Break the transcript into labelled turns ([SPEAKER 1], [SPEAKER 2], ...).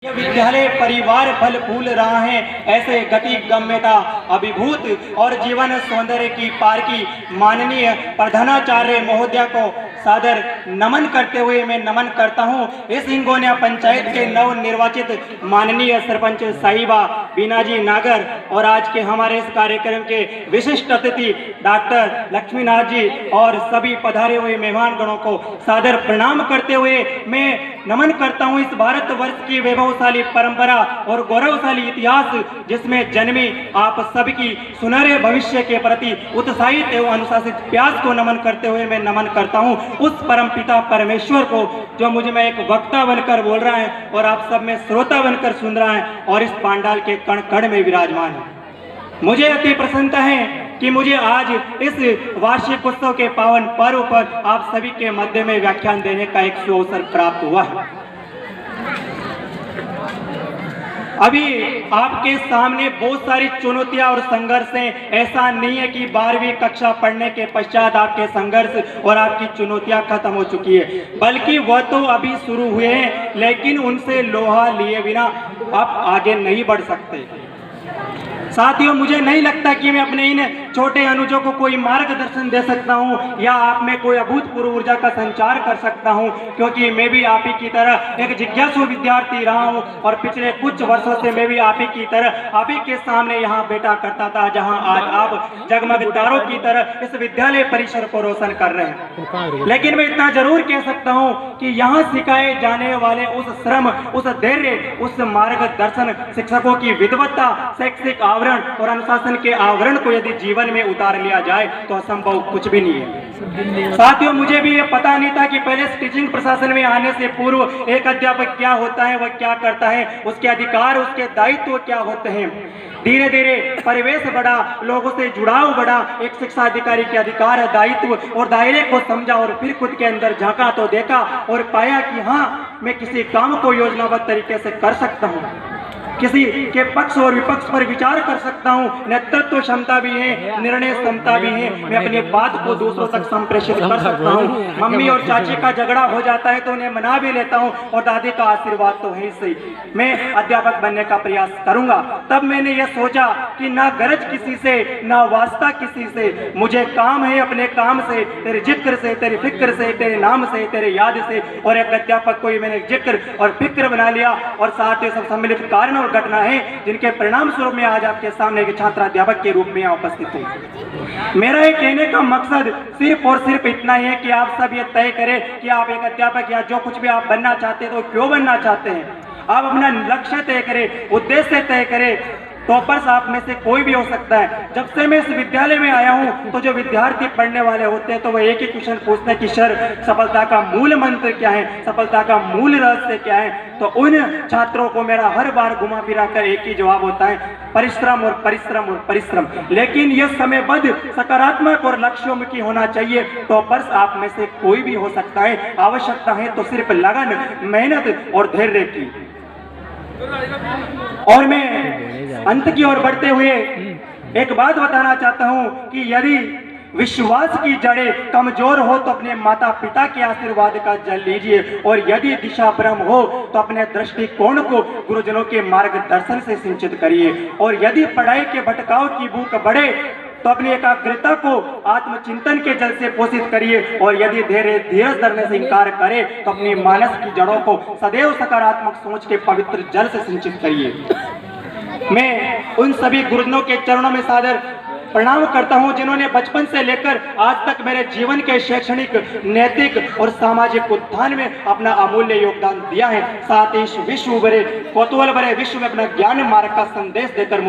[SPEAKER 1] यह विद्यालय परिवार फल फूल रहा है, ऐसे गति गम्यता अभिभूत और जीवन सौंदर्य की पार की माननीय प्रधानाचार्य महोदया को सादर नमन करते हुए मैं नमन करता हूं। इस हिंगोनिया पंचायत के नव निर्वाचित माननीय सरपंच साहिबा बीनाजी नागर और आज के हमारे इस कार्यक्रम के विशिष्ट अतिथि डॉक्टर लक्ष्मीनाथ जी और सभी पधारे हुए मेहमान गणों को सादर प्रणाम करते हुए मैं नमन करता हूं। इस भारत वर्ष की वैभवशाली परंपरा और गौरवशाली इतिहास जिसमें जन्मी आप सबकी सुनहरे भविष्य के प्रति उत्साहित एवं अनुशासित प्यास को नमन करते हुए मैं नमन करता हूं उस परमपिता परमेश्वर को जो मुझ में एक वक्ता बनकर बोल रहा है और आप सब में श्रोता बनकर सुन रहा है और इस पांडाल के कण कण में विराजमान है। मुझे अति प्रसन्नता है कि मुझे आज इस वार्षिक उत्सव के पावन पर्व पर आप सभी के मध्य में व्याख्यान देने का एक सुअवसर प्राप्त हुआ है। अभी आपके सामने बहुत सारी चुनौतियां और संघर्ष हैं। ऐसा नहीं है कि 12वीं कक्षा पढ़ने के पश्चात आपके संघर्ष और आपकी चुनौतियां खत्म हो चुकी है, बल्कि वह तो अभी शुरू हुए हैं, लेकिन उनसे लोहा लिए बिना आप आगे नहीं बढ़ सकते। साथियों, मुझे नहीं लगता कि मैं अपने इन छोटे अनुजों को कोई मार्गदर्शन दे सकता हूं या आप में कोई अभूतपूर्व ऊर्जा का संचार कर सकता हूं, क्योंकि मैं भी आप ही की तरह एक जिज्ञासु विद्यार्थी रहा हूं और पिछले कुछ वर्षों से मैं भी आप ही की तरह आप ही के सामने यहां बैठा करता था, जहां आज आप जगमग तारों की तरह इस विद्यालय परिसर को रोशन कर रहे हैं। लेकिन मैं इतना जरूर कह सकता हूं कि यहाँ सिखाए जाने वाले उस श्रम, उस धैर्य, उस मार्गदर्शन, शिक्षकों की विद्वत्ता, शैक्षिक आवरण और अनुशासन के आवरण को यदि जीवन में उतार लिया जाए तो असंभव कुछ भी नहीं है। साथियों, मुझे भी ये पता नहीं था कि पहले टीचिंग प्रशासन में आने से पूर्व एक अध्यापक क्या होता है, वह क्या करता है, उसके अधिकार, उसके दायित्व क्या होते हैं। धीरे धीरे परिवेश बढ़ा, लोगों से जुड़ाव बढ़ा, एक शिक्षा अधिकारी के अधिकार, दायित्व और दायरे को समझा और फिर खुद के अंदर झांका तो देखा और पाया कि हाँ, मैं किसी काम को योजनाबद्ध तरीके से कर सकता हूँ, किसी के पक्ष और विपक्ष पर विचार कर सकता हूं, नेतृत्व क्षमता भी है, निर्णय क्षमता भी है, मैं अपनी बात को दूसरों तक संप्रेषित कर सकता हूं। मम्मी और चाची का झगड़ा हो जाता है तो उन्हें मना भी लेता हूं और दादी का आशीर्वाद तो है सही। मैं अध्यापक बनने का प्रयास करूंगा। तब मैंने यह सोचा कि ना गरज किसी से, ना वास्ता किसी से, मुझे काम है अपने काम से, तेरे जिक्र से, तेरी फिक्र से, तेरे नाम से, तेरे याद से। और एक अध्यापक को ही मैंने जिक्र और फिक्र बना लिया और साथ ही सब सम्मिलित कारण घटना है जिनके परिणाम स्वरूप में आज आपके सामने एक छात्र अध्यापक के रूप में उपस्थित हूं। मेरा ये कहने का मकसद सिर्फ और सिर्फ इतना ही है कि आप सब ये तय करें कि आप एक अध्यापक या जो कुछ भी आप बनना चाहते हैं तो क्यों बनना चाहते हैं। आप अपना लक्ष्य तय करें, उद्देश्य तय करें। टॉपर्स आप में से कोई भी हो सकता है। जब से मैं इस विद्यालय में आया हूं तो जो विद्यार्थी पढ़ने वाले होते हैं तो वह एक ही क्वेश्चन पूछते हैं कि सर, सफलता का मूल मंत्र क्या है, सफलता का मूल रहस्य क्या है। तो उन छात्रों को मेरा हर बार घुमा फिरा कर एक ही जवाब होता है, परिश्रम और परिश्रम और परिश्रम। लेकिन यह समयबद्ध, सकारात्मक और लक्ष्योन्मुखी होना चाहिए। टॉपर्स आप में से कोई भी हो सकता है। आवश्यकता है तो सिर्फ लगन, मेहनत और धैर्य की। और मैं अंत की ओर बढ़ते हुए एक बात बताना चाहता हूं कि यदि विश्वास की जड़ें कमजोर हो तो अपने माता पिता के आशीर्वाद का जल लीजिए, और यदि दिशा भ्रम हो तो अपने दृष्टिकोण को गुरुजनों के मार्गदर्शन से सिंचित करिए, और यदि पढ़ाई के भटकाव की भूख बढ़े तो अपनी एकाग्रता को आत्मचिंतन के जल से पोषित करिए, और यदि धीरज धरने से इंकार करे तो अपनी मानस की जड़ों को सदैव सकारात्मक सोच के पवित्र जल से सिंचित करिए। मैं उन सभी गुरुजनों के चरणों में सादर प्रणाम करता हूं जिन्होंने बचपन से लेकर आज तक मेरे जीवन के शैक्षणिक, नैतिक और सामाजिक उत्थान में अपना अमूल्य योगदान दिया है। साथ ही विश्व भरे, कौतूहल भरे विश्व में अपना ज्ञान मार्ग का संदेश देकर